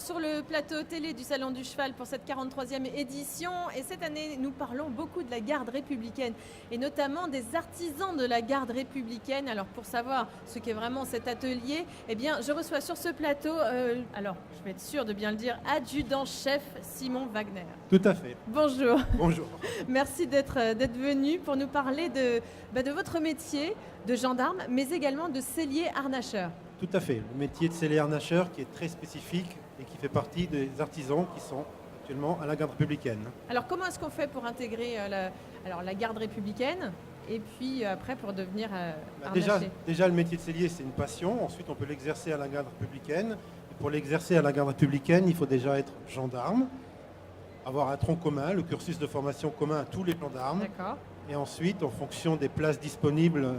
sur le plateau télé du Salon du Cheval pour cette 43e édition. Et cette année, nous parlons beaucoup de la garde républicaine et notamment des artisans de la garde républicaine. Alors, pour savoir ce qu'est vraiment cet atelier, eh bien, je reçois sur ce plateau, alors, je vais être sûre de bien le dire, adjudant-chef Simon Wagner. Tout à fait. Bonjour. Bonjour. Merci d'être venu pour nous parler de votre métier de gendarme, mais également de sellier harnacheur. Tout à fait. Le métier de scellé harnacheur qui est très spécifique et qui fait partie des artisans qui sont actuellement à la garde républicaine. Alors, comment est-ce qu'on fait pour intégrer la garde républicaine et puis après pour devenir harnacher? Déjà, le métier de sellier, c'est une passion. Ensuite, on peut l'exercer à la garde républicaine. Et pour l'exercer à la garde républicaine, il faut déjà être gendarme, avoir un tronc commun, le cursus de formation commun à tous les gendarmes. D'accord. Et ensuite, en fonction des places disponibles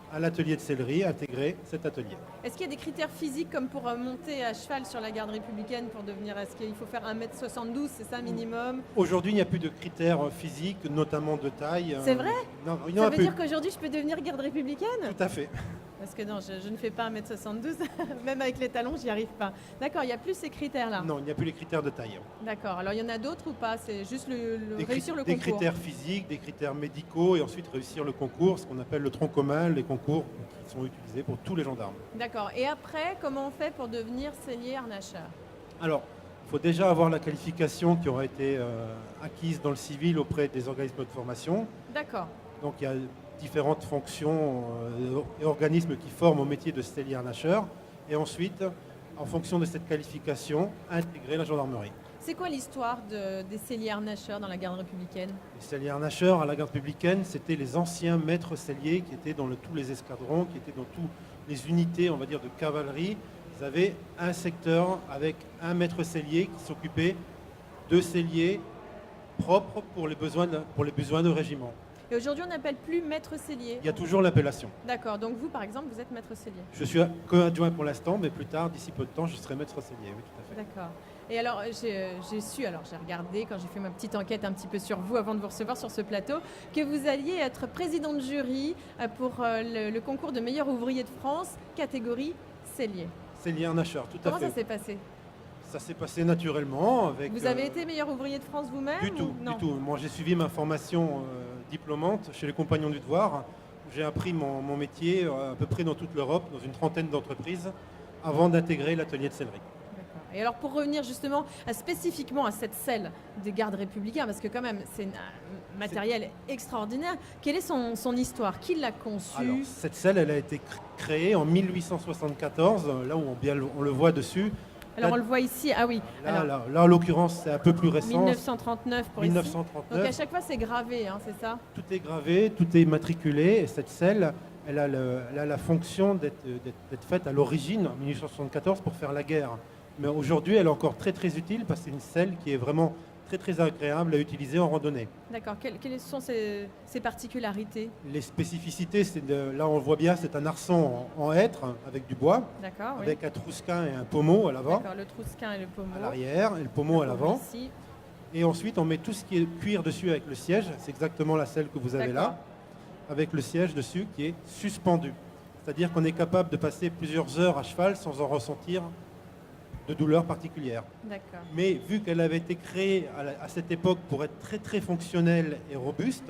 à l'atelier de sellerie, intégrer cet atelier. Est-ce qu'il y a des critères physiques comme pour monter à cheval sur la garde républicaine pour devenir... Est-ce qu'il faut faire 1m72, c'est ça minimum? Aujourd'hui, il n'y a plus de critères physiques, notamment de taille. C'est vrai? Non, il n'y en Ça a veut plus. dire qu'aujourd'hui, je peux devenir garde républicaine? Tout à fait. Parce que non, je ne fais pas 1m72, même avec les talons, j'y arrive pas. D'accord, il n'y a plus ces critères-là. Non, il n'y a plus les critères de taille. D'accord, alors il y en a d'autres ou pas? C'est juste réussir le Des concours? critères physiques, des critères médicaux et ensuite réussir le concours, ce qu'on appelle le tronc commun, les concours qui sont utilisés pour tous les gendarmes. D'accord, et après, comment on fait pour devenir sellier harnacheur? Alors, il faut déjà avoir la qualification qui aura été acquise dans le civil auprès des organismes de formation. D'accord. Donc il y a différentes fonctions et organismes qui forment au métier de sellier harnacheur. Et ensuite, en fonction de cette qualification, intégrer la gendarmerie. C'est quoi l'histoire des selliers harnacheurs dans la garde républicaine? Les selliers harnacheurs à la garde républicaine, c'était les anciens maîtres selliers qui étaient dans tous les escadrons, qui étaient dans toutes les unités, on va dire, de cavalerie. Ils avaient un secteur avec un maître sellier qui s'occupait de selliers propres pour les besoins de régiment. Et aujourd'hui, on n'appelle plus maître sellier. Il y a toujours l'appellation. D'accord, donc vous, par exemple, vous êtes maître sellier. Je suis co-adjoint pour l'instant, mais plus tard, d'ici peu de temps, je serai maître sellier, oui, tout à fait. D'accord. Et alors, j'ai regardé quand j'ai fait ma petite enquête un petit peu sur vous avant de vous recevoir sur ce plateau, que vous alliez être président de jury pour le concours de meilleur ouvrier de France, catégorie sellier. Sellier harnacheur, tout à fait. Comment ça s'est passé? Ça s'est passé naturellement. Vous avez été meilleur ouvrier de France vous-même? Du tout, du tout. Moi, j'ai suivi ma formation diplômante chez les Compagnons du Devoir. J'ai appris mon métier à peu près dans toute l'Europe, dans une trentaine d'entreprises, avant d'intégrer l'atelier de sellerie. D'accord. Et alors, pour revenir justement spécifiquement à cette selle des gardes républicains, parce que quand même, c'est un matériel extraordinaire, quelle est son histoire? Qui l'a conçue? Alors, cette selle, elle a été créée en 1874, là où on le voit dessus. Alors, on le voit ici, ah oui. Là, en l'occurrence, c'est un peu plus récent. 1939 pour 1939. ici. Donc, à chaque fois, c'est gravé, hein, c'est ça? Tout est gravé, tout est matriculé, et cette selle, elle a la fonction d'être faite à l'origine, en 1874, pour faire la guerre. Mais aujourd'hui, elle est encore très très utile, parce que c'est une selle qui est vraiment très très agréable à utiliser en randonnée. D'accord. Quelles sont ses particularités? Les spécificités, là on le voit bien, c'est un arçon en hêtre avec du bois, D'accord, oui. avec un trousquin et un pommeau à l'avant, D'accord, le trousquin et le pommeau. à l'arrière, et le pommeau à l'avant. Ici. Et ensuite, on met tout ce qui est cuir dessus avec le siège. C'est exactement la selle que vous avez D'accord. là, avec le siège dessus qui est suspendu. C'est-à-dire qu'on est capable de passer plusieurs heures à cheval sans en ressentir de douleur particulière. D'accord. Mais vu qu'elle avait été créée à cette époque pour être très très fonctionnelle et robuste,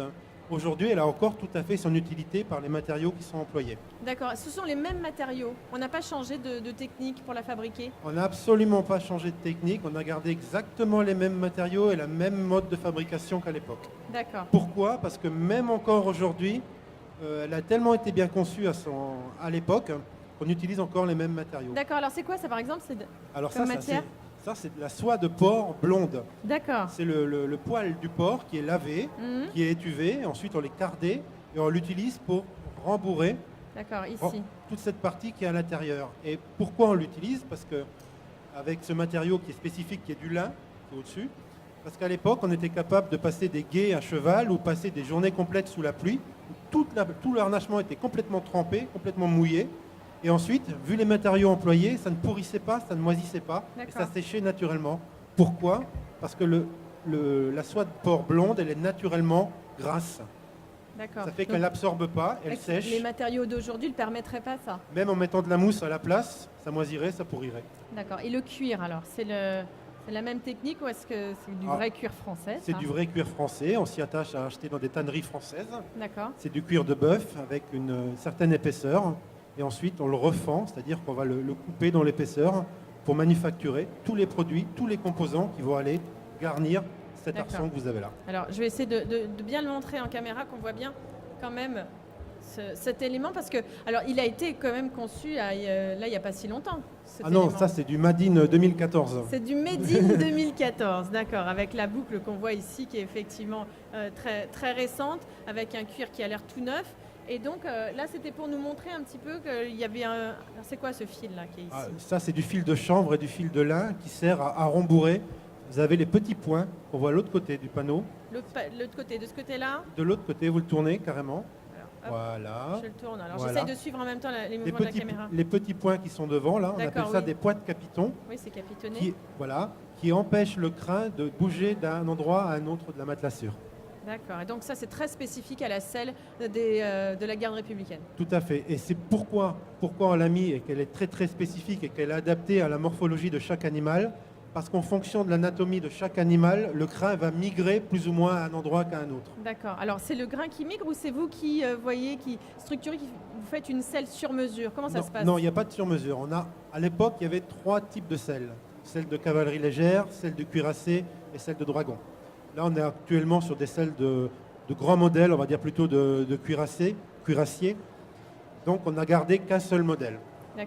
aujourd'hui elle a encore tout à fait son utilité par les matériaux qui sont employés. D'accord. Ce sont les mêmes matériaux. On n'a pas changé de technique pour la fabriquer? On n'a absolument pas changé de technique, on a gardé exactement les mêmes matériaux et la même mode de fabrication qu'à l'époque. D'accord. Pourquoi? Parce que même encore aujourd'hui, elle a tellement été bien conçue à l'époque qu'on utilise encore les mêmes matériaux. D'accord. Alors, c'est quoi ça, par exemple? Alors comme matière? ça, c'est de la soie de porc blonde. D'accord. C'est le poil du porc qui est lavé, Mhm. qui est étuvé, ensuite on les cardé et on l'utilise pour rembourrer D'accord, ici. toute cette partie qui est à l'intérieur. Et pourquoi on l'utilise? Parce que avec ce matériau qui est spécifique, qui est du lin, qui est au-dessus, parce qu'à l'époque, on était capable de passer des gués à cheval ou passer des journées complètes sous la pluie. Tout le harnachement était complètement trempé, complètement mouillé. Et ensuite, vu les matériaux employés, ça ne pourrissait pas, ça ne moisissait pas, et ça séchait naturellement. Pourquoi? Parce que la soie de porc blonde, elle est naturellement grasse. D'accord. Ça fait Donc, qu'elle n'absorbe pas, elle avec sèche. les matériaux d'aujourd'hui ne permettraient pas ça. Même en mettant de la mousse à la place, ça moisirait, ça pourrirait. D'accord. Et le cuir, alors, c'est la même technique ou est-ce que c'est du Ah, vrai cuir français C'est ça du vrai cuir français, on s'y attache à acheter dans des tanneries françaises. D'accord. C'est du cuir de bœuf avec une certaine épaisseur. Et ensuite, on le refend, c'est-à-dire qu'on va le couper dans l'épaisseur pour manufacturer tous les produits, tous les composants qui vont aller garnir cet D'accord. arçon que vous avez là. Alors, je vais essayer de bien le montrer en caméra, qu'on voit bien quand même cet élément, parce que, alors, il a été quand même conçu là, il n'y a pas si longtemps. Cet Ah non, élément. ça c'est du Madine 2014. C'est du Made in 2014, d'accord, avec la boucle qu'on voit ici, qui est effectivement très, très récente, avec un cuir qui a l'air tout neuf. Et donc, là, c'était pour nous montrer un petit peu qu'il y avait un... Alors, c'est quoi ce fil-là qui est ici? Ça c'est du fil de chanvre et du fil de lin qui sert à rembourrer. Vous avez les petits points qu'on voit à l'autre côté du panneau. L'autre côté, de ce côté-là. De l'autre côté, vous le tournez carrément. Alors, hop, Voilà. je le tourne. Alors, Voilà. j'essaye de suivre en même temps les Les mouvements de la petits, caméra. les petits points qui sont devant, là, on D'accord, appelle ça oui. des points de capiton, Oui, c'est capitonné. qui empêchent le crin de bouger d'un endroit à un autre de la matelassure. D'accord. Et donc, ça, c'est très spécifique à la selle de la garde républicaine. Tout à fait. Et c'est pourquoi on l'a mis et qu'elle est très très spécifique et qu'elle est adaptée à la morphologie de chaque animal. Parce qu'en fonction de l'anatomie de chaque animal, le crin va migrer plus ou moins à un endroit qu'à un autre. D'accord. Alors, c'est le grain qui migre ou c'est vous qui voyez, qui structurez, vous faites une selle sur mesure? Comment ça se passe? Non, il n'y a pas de sur-mesure. À l'époque, il y avait 3 types de selles. Celle de cavalerie légère, celle de cuirassé et celle de dragon. Là, on est actuellement sur des selles de grands modèles, on va dire plutôt de cuirassier. Donc, on n'a gardé qu'un seul modèle.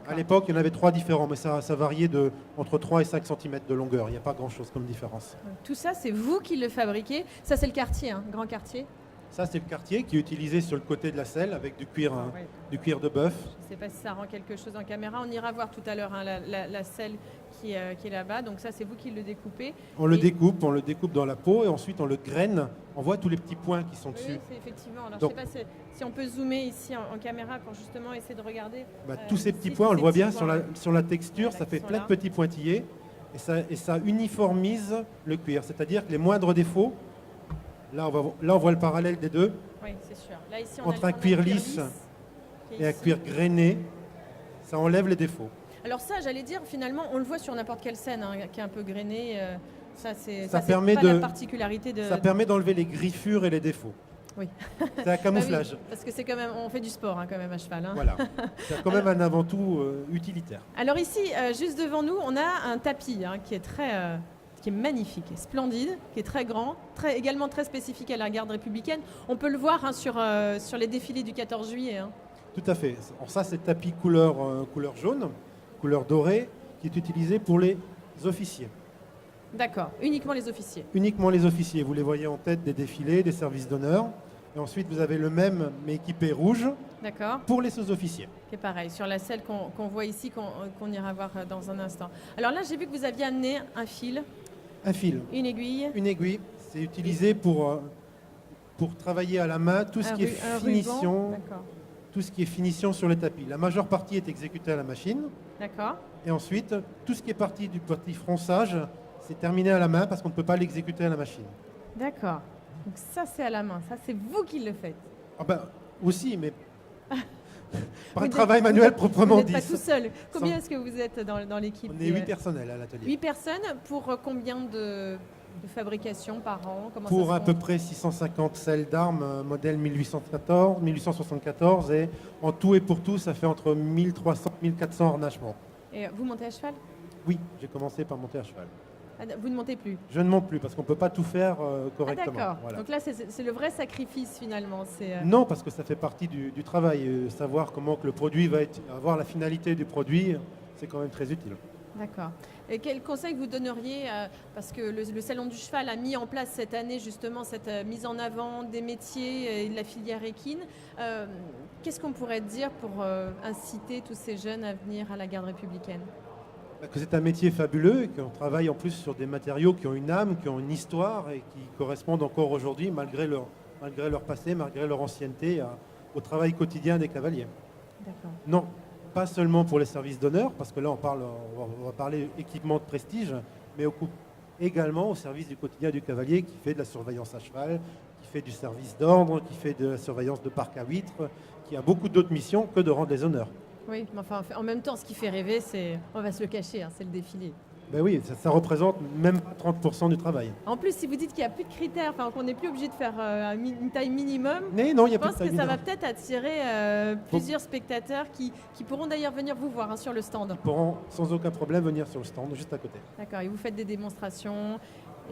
À l'époque, il y en avait 3 différents, mais ça variait entre 3 et 5 cm de longueur. Il n'y a pas grand-chose comme différence. Tout ça, c'est vous qui le fabriquez. Ça, c'est le quartier, hein, grand quartier. Ça, c'est le quartier qui est utilisé sur le côté de la selle avec du cuir, Ouais. du cuir de bœuf. Je ne sais pas si ça rend quelque chose en caméra. On ira voir tout à l'heure hein, la selle qui est là-bas. Donc ça, c'est vous qui le découpez. On le découpe dans la peau et ensuite on le graine. On voit tous les petits points qui sont dessus. Oui, c'est effectivement. Alors, Donc, je ne sais pas si on peut zoomer ici en caméra pour justement essayer de regarder. Tous ces petits ici, points, on tous le ces voit petits bien points. sur la texture, Voilà, ça qui fait sont plein là. de petits pointillés et ça uniformise le cuir. C'est-à-dire que les moindres défauts, là on voit le parallèle des deux, Oui, c'est sûr. Là, ici, entre a un le cuir lisse qui est et un ici. cuir grainé, ça enlève les défauts. Alors ça, j'allais dire, finalement, on le voit sur n'importe quelle scène hein, qui est un peu grainée. Ça, c'est permet pas de- la particularité de... Ça permet d'enlever les griffures et les défauts. Oui. C'est un camouflage. Bah oui, parce que c'est quand même, on fait du sport hein, quand même à cheval. Hein. Voilà. C'est quand même un avant-tout utilitaire. Alors ici, juste devant nous, on a un tapis hein, qui est magnifique, splendide, qui est très grand, également très spécifique à la garde républicaine. On peut le voir hein, sur les défilés du 14 juillet. Hein. Tout à fait. Alors ça, c'est le tapis couleur jaune, couleur dorée, qui est utilisé pour les officiers. D'accord, uniquement les officiers. Uniquement les officiers. Vous les voyez en tête des défilés, des services d'honneur. Et ensuite, vous avez le même, mais équipé rouge, D'accord, pour les sous-officiers. c'est pareil, sur la selle qu'on voit ici, qu'on ira voir dans un instant. Alors là, j'ai vu que vous aviez amené un fil, Un fil, une aiguille, une aiguille. C'est utilisé pour travailler à la main tout ce qui est un finition, ruban. D'accord, tout ce qui est finition sur les tapis. La majeure partie est exécutée à la machine. d'accord. Et ensuite, tout ce qui est parti du petit fronçage, c'est terminé à la main parce qu'on ne peut pas l'exécuter à la machine. D'accord. Donc ça, c'est à la main. Ça, c'est vous qui le faites. Ah ben, aussi, mais par un Vous travail n'êtes- manuel vous proprement n'êtes dit. pas tout seul. Combien Sans- est-ce que vous êtes dans l'équipe? On est 8 personnels à l'atelier. 8 personnes pour combien de fabrication par an? Comment Pour ça à se peu compte? près 650 selles d'armes, modèle 1814, 1874, et en tout et pour tout, ça fait entre 1300 et 1400 ornachements. Et vous montez à cheval? Oui, j'ai commencé par monter à cheval. Ah, vous ne montez plus? Je ne monte plus parce qu'on ne peut pas tout faire Ah correctement. d'accord. Voilà. Donc là, c'est le vrai sacrifice finalement. Non, parce que ça fait partie du travail. Savoir comment que le produit va avoir la finalité du produit, c'est quand même très utile. D'accord. Et quel conseil vous donneriez, parce que le Salon du Cheval a mis en place cette année justement cette mise en avant des métiers et de la filière équine. Qu'est-ce qu'on pourrait dire pour inciter tous ces jeunes à venir à la garde républicaine? Que c'est un métier fabuleux et qu'on travaille en plus sur des matériaux qui ont une âme, qui ont une histoire et qui correspondent encore aujourd'hui, malgré leur passé, malgré leur ancienneté, au travail quotidien des cavaliers. D'accord. Non, pas seulement pour les services d'honneur, parce que là on va parler équipement de prestige, mais également au service du quotidien du cavalier qui fait de la surveillance à cheval, qui fait du service d'ordre, qui fait de la surveillance de parc à huîtres, qui a beaucoup d'autres missions que de rendre les honneurs. Oui, mais enfin, en même temps, ce qui fait rêver, c'est, on va se le cacher, hein, c'est le défilé. Ben oui, ça représente même pas 30% du travail. En plus, si vous dites qu'il n'y a plus de critères, enfin, qu'on n'est plus obligé de faire une taille minimum, Mais non, il y je a plus pense de que taille ça va minimum. peut-être attirer plusieurs spectateurs qui pourront d'ailleurs venir vous voir, hein, sur le stand. Ils pourront sans aucun problème venir sur le stand juste à côté. D'accord, et vous faites des démonstrations,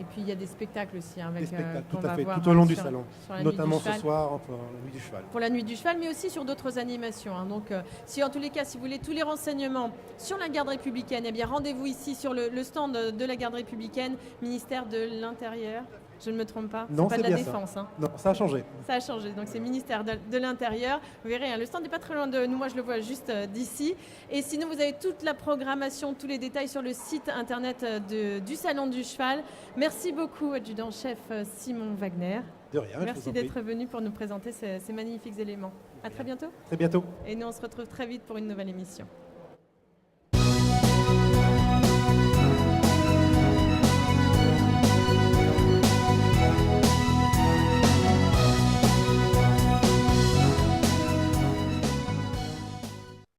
et puis il y a des spectacles aussi, hein, avec, Des spectacles, qu'on tout à va fait, voir, tout au long du sur- salon. sur la Nuit du Notamment ce Cheval. soir pour la nuit du cheval. Pour la Nuit du Cheval, mais aussi sur d'autres animations, hein. Donc, si en tous les cas, si vous voulez tous les renseignements sur la garde républicaine, eh bien rendez-vous ici sur le stand de la garde républicaine, ministère de l'Intérieur. Je ne me trompe pas. Non, c'est pas c'est de la bien ça. défense, hein. Non, ça a changé. Ça a changé, donc c'est ministère de l'Intérieur. Vous verrez, hein, le stand n'est pas très loin de nous, moi je le vois juste d'ici. Et sinon, vous avez toute la programmation, tous les détails sur le site internet du Salon du Cheval. Merci beaucoup, adjudant-chef Simon Wagner. De rien, je Merci vous en prie. d'être venu pour nous présenter ces magnifiques éléments. À très bientôt. Très bientôt. Et nous, on se retrouve très vite pour une nouvelle émission.